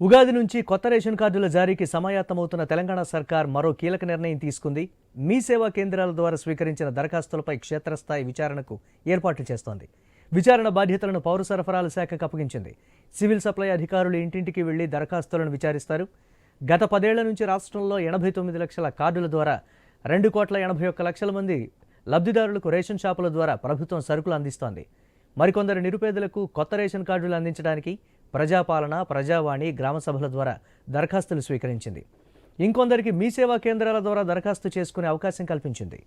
ఉగాది నుంచి కొత్త రేషన్ కార్డుల జారీకి సమాయత్తమవుతున్న తెలంగాణ సర్కార్ మరో కీలక నిర్ణయం తీసుకుంది. మీ సేవా కేంద్రాల ద్వారా స్వీకరించిన దరఖాస్తులపై క్షేత్రస్థాయి విచారణకు ఏర్పాట్లు చేస్తోంది. విచారణ బాధ్యతలను పౌర సరఫరాల శాఖకు అప్పగించింది. సివిల్ సప్లై అధికారులు ఇంటింటికి వెళ్లి దరఖాస్తులను విచారిస్తారు. గత 10 ఏళ్ల నుంచి రాష్ట్రంలో 89 లక్షల కార్డుల ద్వారా 2,81,00,000 మంది లబ్ధిదారులకు రేషన్ షాపుల ద్వారా ప్రభుత్వం సరుకులు అందిస్తోంది. మరికొందరు నిరుపేదలకు కొత్త రేషన్ కార్డులు అందించడానికి ప్రజాపాలన, ప్రజావాణి, గ్రామ సభల ద్వారా దరఖాస్తులు స్వీకరించింది. ఇంకొందరికి మీ సేవా కేంద్రాల ద్వారా దరఖాస్తు చేసుకునే అవకాశం కల్పించింది.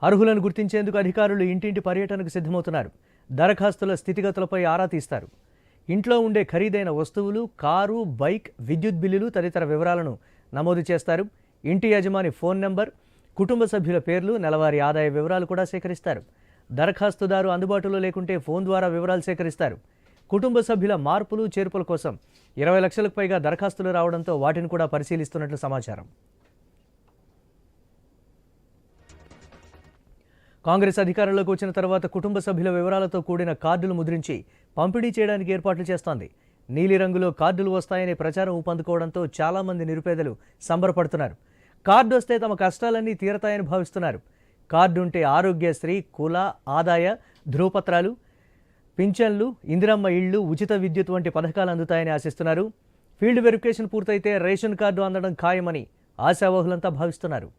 అర్హులను గుర్తించేందుకు అధికారులు ఇంటింటి పర్యటనకు సిద్ధమవుతున్నారు. దరఖాస్తుల స్థితిగతులపై ఆరా తీస్తారు. ఇంట్లో ఉండే ఖరీదైన వస్తువులు, కారు, బైక్, విద్యుత్ బిల్లులు తదితర వివరాలను నమోదు చేస్తారు. ఇంటి యజమాని ఫోన్ నెంబర్, కుటుంబ సభ్యుల పేర్లు, నెలవారీ ఆదాయ వివరాలు కూడా సేకరిస్తారు. దరఖాస్తుదారు అందుబాటులో లేకుంటే ఫోన్ ద్వారా వివరాలు సేకరిస్తారు. కుటుంబ సభ్యుల మార్పులు, చేర్పుల కోసం 20 లక్షలకు పైగా దరఖాస్తులు రావడంతో వాటిని కూడా పరిశీలిస్తున్నట్లు సమాచారం. కాంగ్రెస్ అధికారంలోకి వచ్చిన తర్వాత కుటుంబ సభ్యుల వివరాలతో కూడిన కార్డులు ముద్రించి పంపిణీ చేయడానికి ఏర్పాట్లు చేస్తోంది. నీలిరంగులో కార్డులు వస్తాయనే ప్రచారం ఊపందుకోవడంతో చాలామంది నిరుపేదలు సంబరపడుతున్నారు. కార్డు వస్తే తమ కష్టాలన్నీ తీరతాయని భావిస్తున్నారు. కార్డు ఉంటే ఆరోగ్యశ్రీ, కుల, ఆదాయ ధృవపత్రాలు, పింఛన్లు, ఇందిరమ్మ ఇళ్లు, ఉచిత విద్యుత్ వంటి పథకాలు అందుతాయని ఆశిస్తున్నారు. ఫీల్డ్ వెరిఫికేషన్ పూర్తయితే రేషన్ కార్డు అందడం ఖాయమని ఆశావహులంతా భావిస్తున్నారు.